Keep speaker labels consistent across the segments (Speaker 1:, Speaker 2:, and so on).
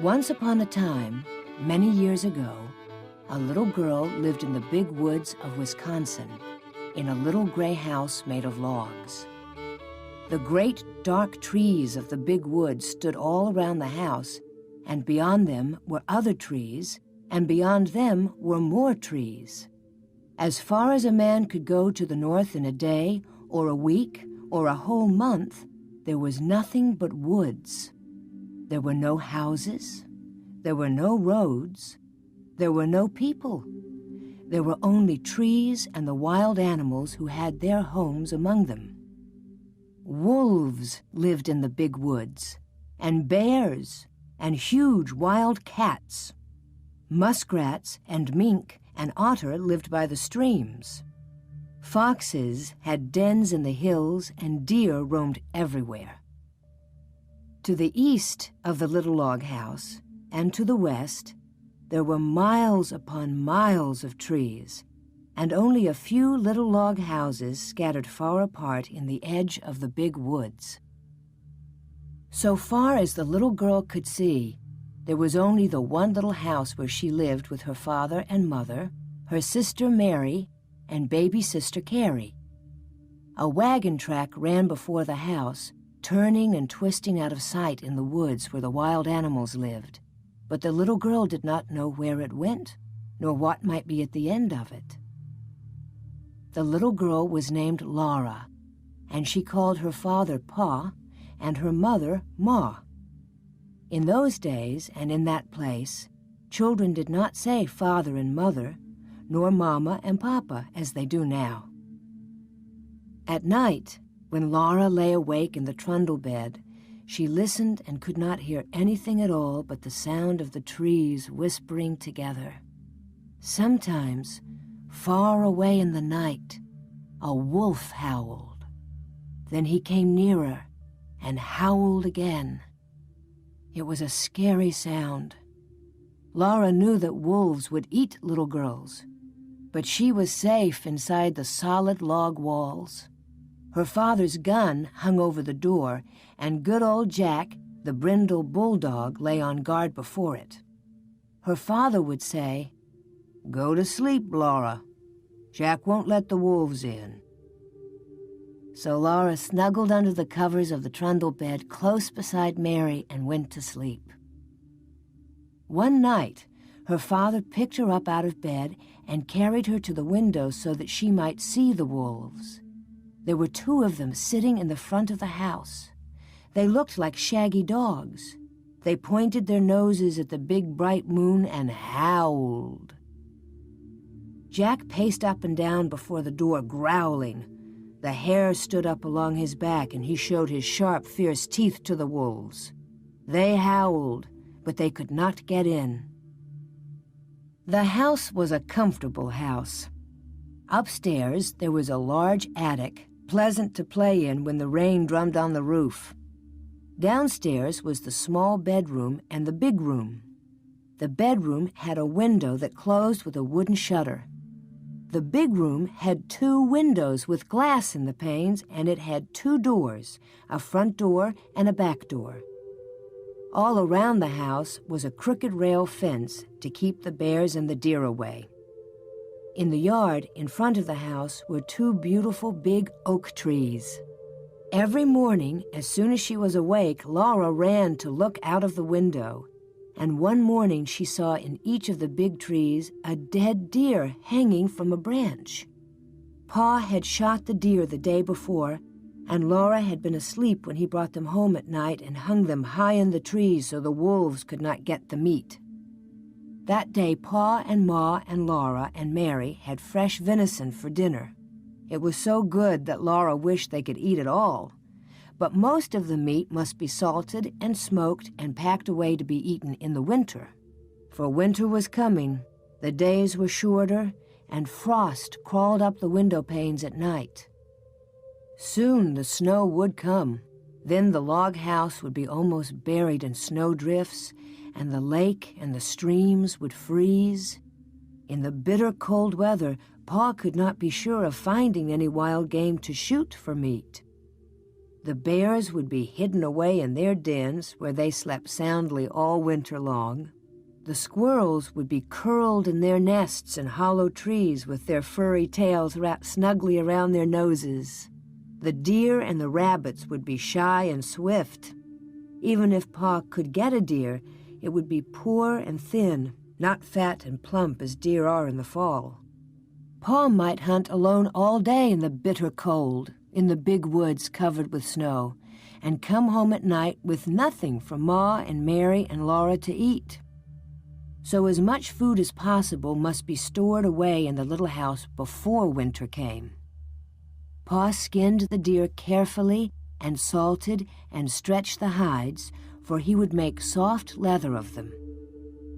Speaker 1: Once upon a time, many years ago, a little girl lived in the big woods of Wisconsin in a little gray house made of logs. The great dark trees of the big woods stood all around the house, and beyond them were other trees, and beyond them were more trees. As far as a man could go to the north in a day, or a week, or a whole month, there was nothing but woods. There were no houses, there were no roads, there were no people. There were only trees and the wild animals who had their homes among them. Wolves lived in the big woods, and bears, and huge wild cats. Muskrats and mink and otter lived by the streams. Foxes had dens in the hills, and deer roamed everywhere. To the east of the little log house, and to the west, there were miles upon miles of trees, and only a few little log houses scattered far apart in the edge of the big woods. So far as the little girl could see, there was only the one little house where she lived with her father and mother, her sister Mary, and baby sister Carrie. A wagon track ran before the house, turning and twisting out of sight in the woods where the wild animals lived, but the little girl did not know where it went, nor what might be at the end of it. The little girl was named Laura, and she called her father Pa and her mother Ma. In those days and in that place, children did not say father and mother, nor mama and papa as they do now. At night, when Laura lay awake in the trundle bed, she listened and could not hear anything at all but the sound of the trees whispering together. Sometimes, far away in the night, a wolf howled. Then he came nearer and howled again. It was a scary sound. Laura knew that wolves would eat little girls, but she was safe inside the solid log walls. Her father's gun hung over the door, and good old Jack, the brindle bulldog, lay on guard before it. Her father would say, "Go to sleep, Laura. Jack won't let the wolves in." So Laura snuggled under the covers of the trundle bed close beside Mary and went to sleep. One night, her father picked her up out of bed and carried her to the window so that she might see the wolves. There were two of them sitting in the front of the house. They looked like shaggy dogs. They pointed their noses at the big bright moon and howled. Jack paced up and down before the door, growling. The hair stood up along his back, and he showed his sharp, fierce teeth to the wolves. They howled, but they could not get in. The house was a comfortable house. Upstairs, there was a large attic, pleasant to play in when the rain drummed on the roof. Downstairs was the small bedroom and the big room. The bedroom had a window that closed with a wooden shutter. The big room had two windows with glass in the panes, and it had two doors, a front door and a back door. All around the house was a crooked rail fence to keep the bears and the deer away. In the yard in front of the house were two beautiful big oak trees. Every morning, as soon as she was awake, Laura ran to look out of the window. And one morning she saw in each of the big trees a dead deer hanging from a branch. Pa had shot the deer the day before, and Laura had been asleep when he brought them home at night and hung them high in the trees so the wolves could not get the meat. That day, Pa and Ma and Laura and Mary had fresh venison for dinner. It was so good that Laura wished they could eat it all. But most of the meat must be salted and smoked and packed away to be eaten in the winter. For winter was coming, the days were shorter, and frost crawled up the window panes at night. Soon the snow would come. Then the log house would be almost buried in snowdrifts, and the lake and the streams would freeze. In the bitter cold weather, Pa could not be sure of finding any wild game to shoot for meat. The bears would be hidden away in their dens where they slept soundly all winter long. The squirrels would be curled in their nests in hollow trees with their furry tails wrapped snugly around their noses. The deer and the rabbits would be shy and swift. Even if Pa could get a deer, it would be poor and thin, not fat and plump as deer are in the fall. Pa might hunt alone all day in the bitter cold, in the big woods covered with snow, and come home at night with nothing for Ma and Mary and Laura to eat. So as much food as possible must be stored away in the little house before winter came. Pa skinned the deer carefully and salted and stretched the hides, for he would make soft leather of them.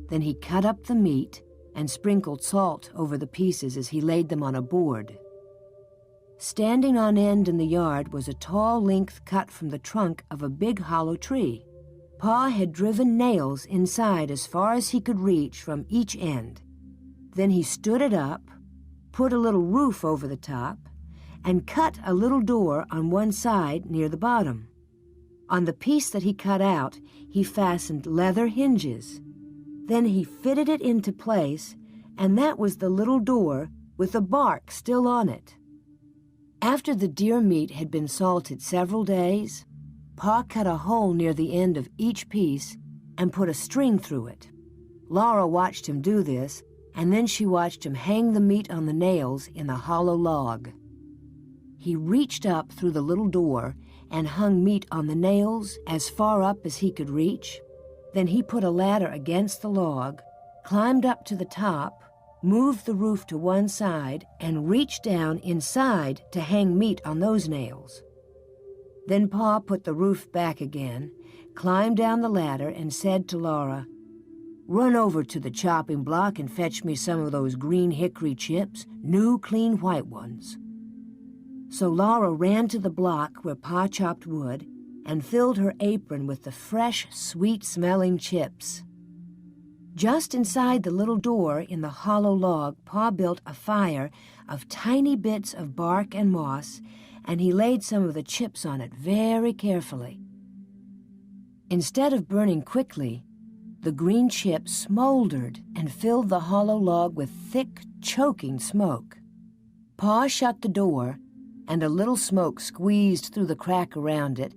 Speaker 1: Then he cut up the meat and sprinkled salt over the pieces as he laid them on a board. Standing on end in the yard was a tall length cut from the trunk of a big hollow tree. Pa had driven nails inside as far as he could reach from each end. Then he stood it up, put a little roof over the top, and cut a little door on one side near the bottom. On the piece that he cut out, he fastened leather hinges. Then he fitted it into place, and that was the little door with the bark still on it. After the deer meat had been salted several days, Pa cut a hole near the end of each piece and put a string through it. Laura watched him do this, and then she watched him hang the meat on the nails in the hollow log. He reached up through the little door and hung meat on the nails as far up as he could reach. Then he put a ladder against the log, climbed up to the top, moved the roof to one side, and reached down inside to hang meat on those nails. Then Pa put the roof back again, climbed down the ladder, and said to Laura, "Run over to the chopping block and fetch me some of those green hickory chips, new clean white ones." So Laura ran to the block where Pa chopped wood and filled her apron with the fresh, sweet-smelling chips. Just inside the little door in the hollow log, Pa built a fire of tiny bits of bark and moss, and he laid some of the chips on it very carefully. Instead of burning quickly, the green chips smoldered and filled the hollow log with thick, choking smoke. Pa shut the door, and a little smoke squeezed through the crack around it,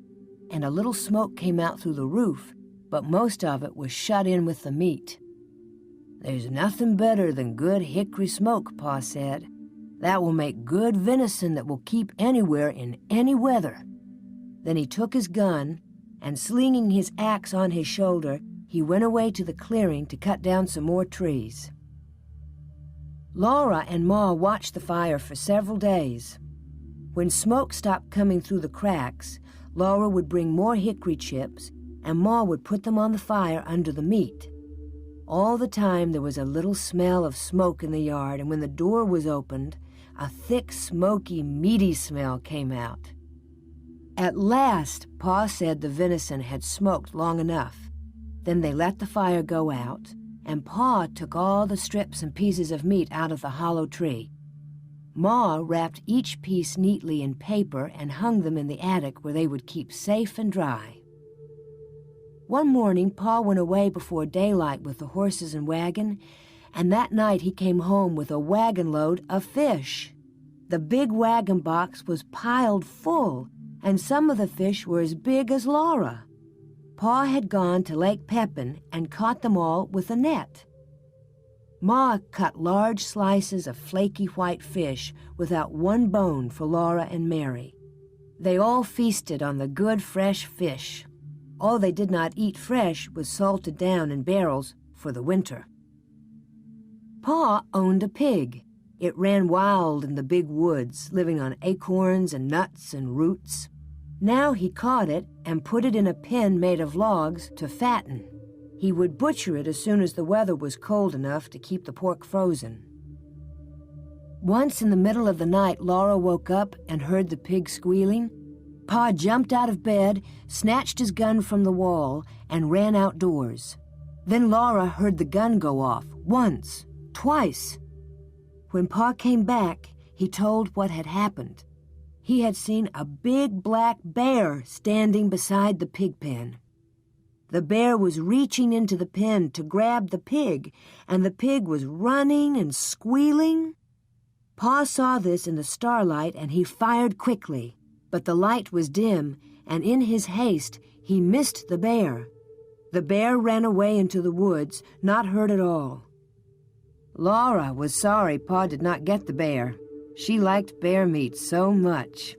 Speaker 1: and a little smoke came out through the roof, but most of it was shut in with the meat. "There's nothing better than good hickory smoke," Pa said. "That will make good venison that will keep anywhere in any weather." Then he took his gun, and slinging his axe on his shoulder, he went away to the clearing to cut down some more trees. Laura and Ma watched the fire for several days. When smoke stopped coming through the cracks, Laura would bring more hickory chips, and Ma would put them on the fire under the meat. All the time there was a little smell of smoke in the yard, and when the door was opened, a thick, smoky, meaty smell came out. At last, Pa said the venison had smoked long enough. Then they let the fire go out, and Pa took all the strips and pieces of meat out of the hollow tree. Ma wrapped each piece neatly in paper and hung them in the attic where they would keep safe and dry. One morning, Pa went away before daylight with the horses and wagon, and that night he came home with a wagon load of fish. The big wagon box was piled full, and some of the fish were as big as Laura. Pa had gone to Lake Pepin and caught them all with a net. Ma cut large slices of flaky white fish without one bone for Laura and Mary. They all feasted on the good fresh fish. All they did not eat fresh was salted down in barrels for the winter. Pa owned a pig. It ran wild in the big woods, living on acorns and nuts and roots. Now he caught it and put it in a pen made of logs to fatten. He would butcher it as soon as the weather was cold enough to keep the pork frozen. Once in the middle of the night, Laura woke up and heard the pig squealing. Pa jumped out of bed, snatched his gun from the wall, and ran outdoors. Then Laura heard the gun go off, once, twice. When Pa came back, he told what had happened. he had seen a big black bear standing beside the pig pen. The bear was reaching into the pen to grab the pig, and the pig was running and squealing. Pa saw this in the starlight, and he fired quickly, but the light was dim, and in his haste, he missed the bear. The bear ran away into the woods, not hurt at all. Laura was sorry Pa did not get the bear. She liked bear meat so much.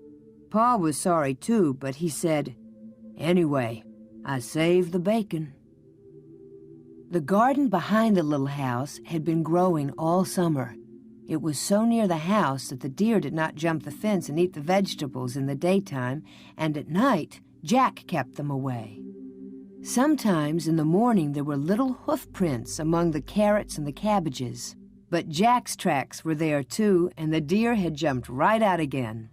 Speaker 1: Pa was sorry too, but he said, "Anyway, I saved the bacon." The garden behind the little house had been growing all summer. It was so near the house that the deer did not jump the fence and eat the vegetables in the daytime, and at night, Jack kept them away. Sometimes in the morning there were little hoof prints among the carrots and the cabbages, but Jack's tracks were there too, and the deer had jumped right out again.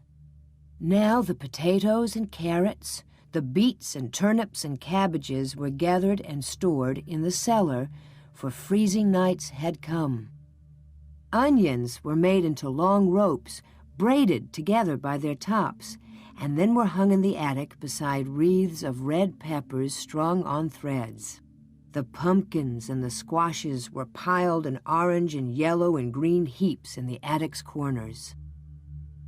Speaker 1: Now the potatoes and carrots, the beets and turnips and cabbages were gathered and stored in the cellar, for freezing nights had come. Onions were made into long ropes, braided together by their tops, and then were hung in the attic beside wreaths of red peppers strung on threads. The pumpkins and the squashes were piled in orange and yellow and green heaps in the attic's corners.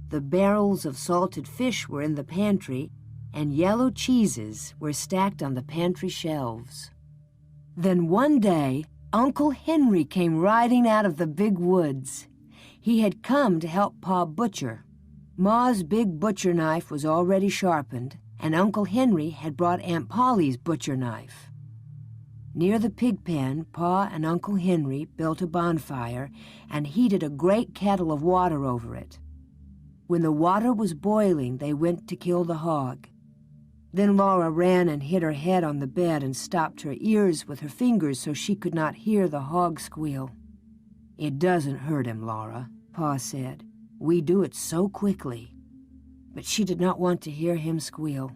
Speaker 1: The barrels of salted fish were in the pantry, and yellow cheeses were stacked on the pantry shelves. Then one day, Uncle Henry came riding out of the big woods. He had come to help Pa butcher. Ma's big butcher knife was already sharpened, and Uncle Henry had brought Aunt Polly's butcher knife. Near the pig pen, Pa and Uncle Henry built a bonfire and heated a great kettle of water over it. When the water was boiling, they went to kill the hog. Then Laura ran and hid her head on the bed and stopped her ears with her fingers so she could not hear the hog squeal. "It doesn't hurt him, Laura," Pa said. "We do it so quickly." But she did not want to hear him squeal.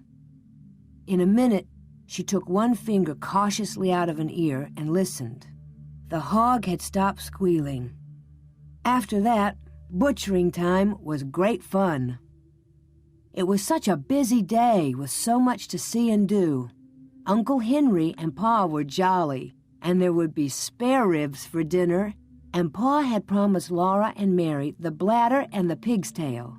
Speaker 1: In a minute, she took one finger cautiously out of an ear and listened. The hog had stopped squealing. After that, butchering time was great fun. It was such a busy day with so much to see and do. Uncle Henry and Pa were jolly, and there would be spare ribs for dinner, and Pa had promised Laura and Mary the bladder and the pig's tail.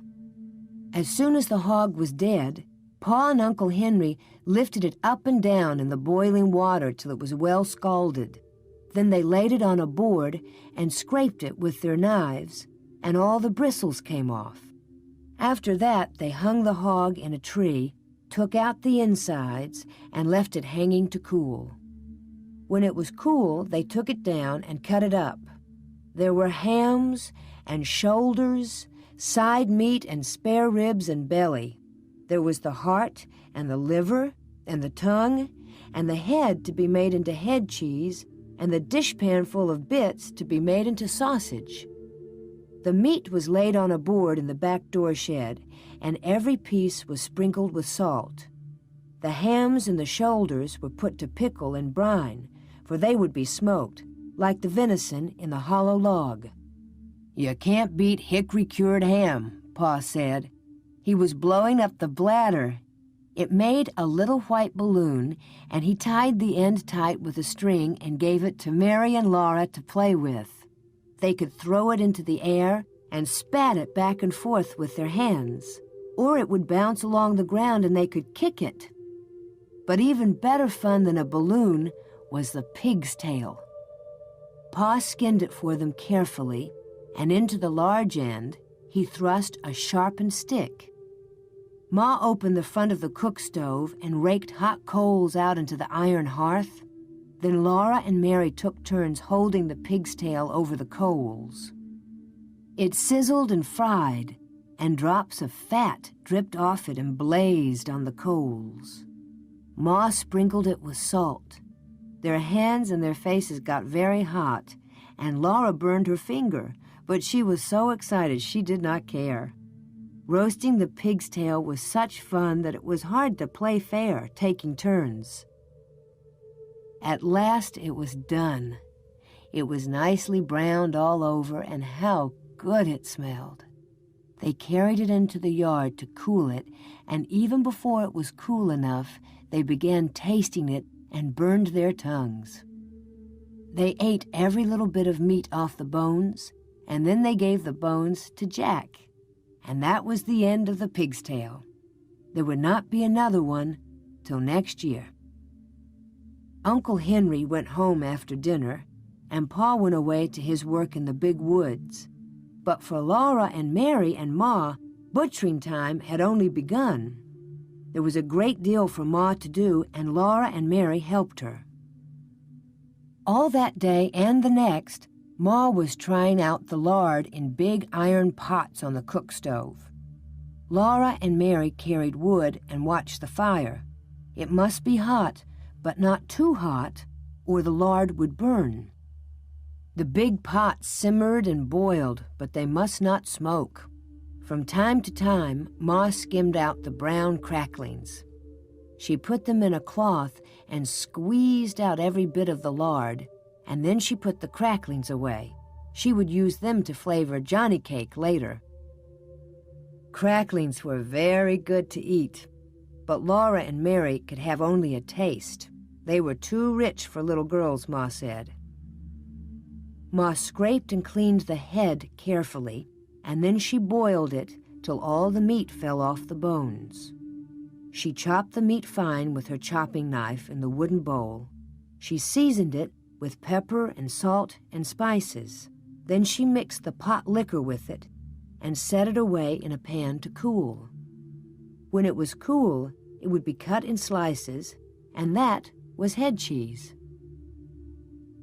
Speaker 1: As soon as the hog was dead, Pa and Uncle Henry lifted it up and down in the boiling water till it was well scalded. Then they laid it on a board and scraped it with their knives, and all the bristles came off. After that, they hung the hog in a tree, took out the insides, and left it hanging to cool. When it was cool, they took it down and cut it up. There were hams and shoulders, side meat and spare ribs and belly. There was the heart and the liver and the tongue and the head to be made into head cheese and the dishpan full of bits to be made into sausage. The meat was laid on a board in the back door shed, and every piece was sprinkled with salt. The hams and the shoulders were put to pickle and brine, for they would be smoked, like the venison in the hollow log. "You can't beat hickory-cured ham," Pa said. He was blowing up the bladder. It made a little white balloon, and he tied the end tight with a string and gave it to Mary and Laura to play with. They could throw it into the air and spat it back and forth with their hands, or it would bounce along the ground and they could kick it. But even better fun than a balloon was the pig's tail. Pa skinned it for them carefully, and into the large end he thrust a sharpened stick. Ma opened the front of the cook stove and raked hot coals out into the iron hearth. Then Laura and Mary took turns holding the pig's tail over the coals. It sizzled and fried, and drops of fat dripped off it and blazed on the coals. Ma sprinkled it with salt. Their hands and their faces got very hot, and Laura burned her finger, but she was so excited she did not care. Roasting the pig's tail was such fun that it was hard to play fair, taking turns. At last it was done. It was nicely browned all over, and how good it smelled. They carried it into the yard to cool it, and even before it was cool enough, they began tasting it and burned their tongues. They ate every little bit of meat off the bones, and then they gave the bones to Jack. And that was the end of the pig's tale. There would not be another one till next year. Uncle Henry went home after dinner, and Pa went away to his work in the big woods. But for Laura and Mary and Ma, butchering time had only begun. There was a great deal for Ma to do, and Laura and Mary helped her. All that day and the next, Ma was trying out the lard in big iron pots on the cook stove. Laura and Mary carried wood and watched the fire. It must be hot, but not too hot, or the lard would burn. The big pots simmered and boiled, but they must not smoke. From time to time, Ma skimmed out the brown cracklings. She put them in a cloth and squeezed out every bit of the lard, and then she put the cracklings away. She would use them to flavor Johnny cake later. Cracklings were very good to eat, but Laura and Mary could have only a taste. They were too rich for little girls, Ma said. Ma scraped and cleaned the head carefully, and then she boiled it till all the meat fell off the bones. She chopped the meat fine with her chopping knife in the wooden bowl. She seasoned it with pepper and salt and spices. Then she mixed the pot liquor with it and set it away in a pan to cool. When it was cool, it would be cut in slices, and that was head cheese.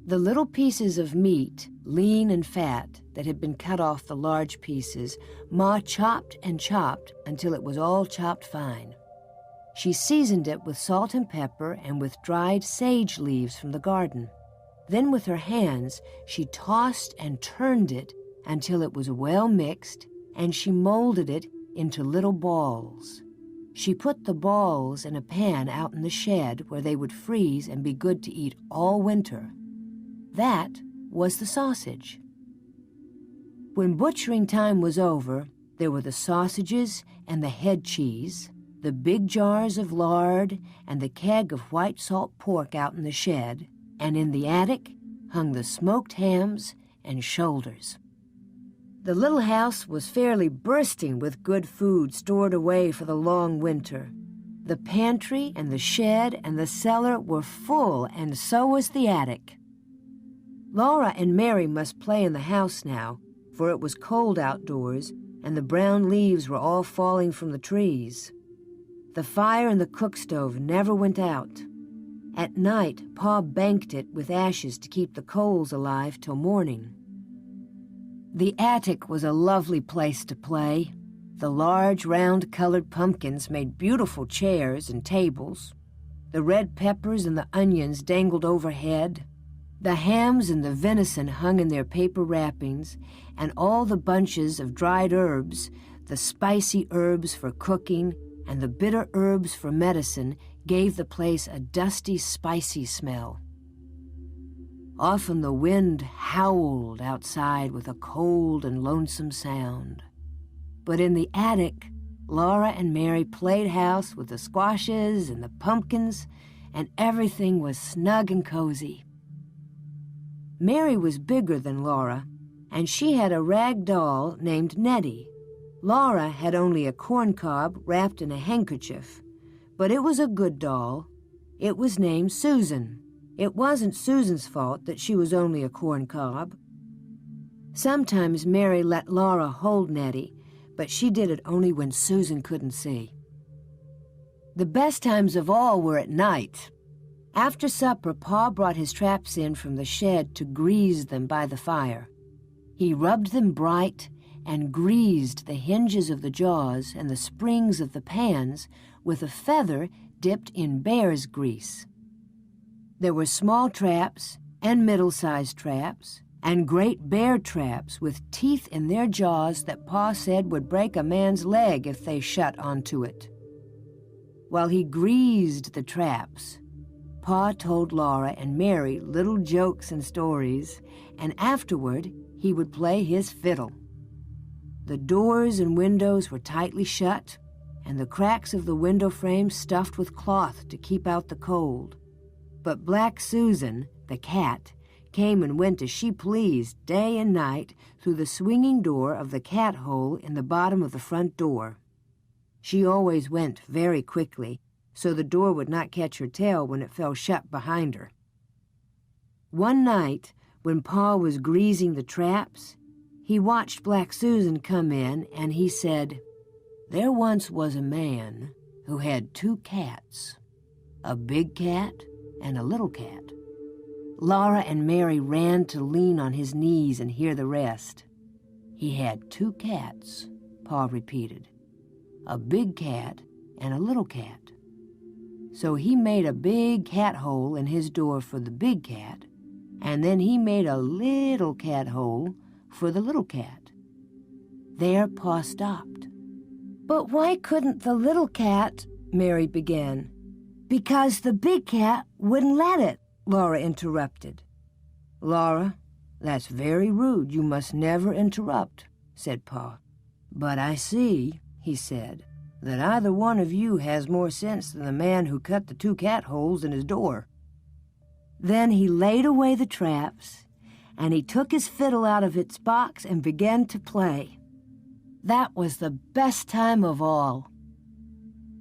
Speaker 1: The little pieces of meat, lean and fat, that had been cut off the large pieces, Ma chopped and chopped until it was all chopped fine. She seasoned it with salt and pepper and with dried sage leaves from the garden. Then with her hands, she tossed and turned it until it was well mixed, and she molded it into little balls. She put the balls in a pan out in the shed where they would freeze and be good to eat all winter. That was the sausage. When butchering time was over, there were the sausages and the head cheese, the big jars of lard, and the keg of white salt pork out in the shed, and in the attic hung the smoked hams and shoulders. The little house was fairly bursting with good food stored away for the long winter. The pantry and the shed and the cellar were full, and so was the attic. Laura and Mary must play in the house now, for it was cold outdoors, and the brown leaves were all falling from the trees. The fire in the cook stove never went out. At night, Pa banked it with ashes to keep the coals alive till morning. The attic was a lovely place to play. The large, round-colored pumpkins made beautiful chairs and tables. The red peppers and the onions dangled overhead. The hams and the venison hung in their paper wrappings, and all the bunches of dried herbs, the spicy herbs for cooking and the bitter herbs for medicine, gave the place a dusty, spicy smell. Often the wind howled outside with a cold and lonesome sound. But in the attic, Laura and Mary played house with the squashes and the pumpkins, and everything was snug and cozy. Mary was bigger than Laura, and she had a rag doll named Nettie. Laura had only a corncob wrapped in a handkerchief, but it was a good doll. It was named Susan. It wasn't Susan's fault that she was only a corncob. Sometimes Mary let Laura hold Nettie, but she did it only when Susan couldn't see. The best times of all were at night. After supper, Pa brought his traps in from the shed to grease them by the fire. He rubbed them bright and greased the hinges of the jaws and the springs of the pans with a feather dipped in bear's grease. There were small traps and middle-sized traps and great bear traps with teeth in their jaws that Pa said would break a man's leg if they shut onto it. While he greased the traps, Pa told Laura and Mary little jokes and stories, and afterward he would play his fiddle. The doors and windows were tightly shut, and the cracks of the window frames stuffed with cloth to keep out the cold. But Black Susan, the cat, came and went as she pleased day and night through the swinging door of the cat hole in the bottom of the front door. She always went very quickly, so the door would not catch her tail when it fell shut behind her. One night, when Pa was greasing the traps, he watched Black Susan come in, and he said, "There once was a man who had 2 cats, a big cat and a little cat." Laura and Mary ran to lean on his knees and hear the rest. "He had 2 cats," Pa repeated, "a big cat and a little cat. So he made a big cat hole in his door for the big cat, and then he made a little cat hole for the little cat." There Pa stopped. "But why couldn't the little cat," Mary began. "Because the big cat wouldn't let it," Laura interrupted. "Laura, that's very rude. You must never interrupt," said Pa. "But I see," he said, "that either one of you has more sense than the man who cut the 2 cat holes in his door." Then he laid away the traps, and he took his fiddle out of its box and began to play. That was the best time of all.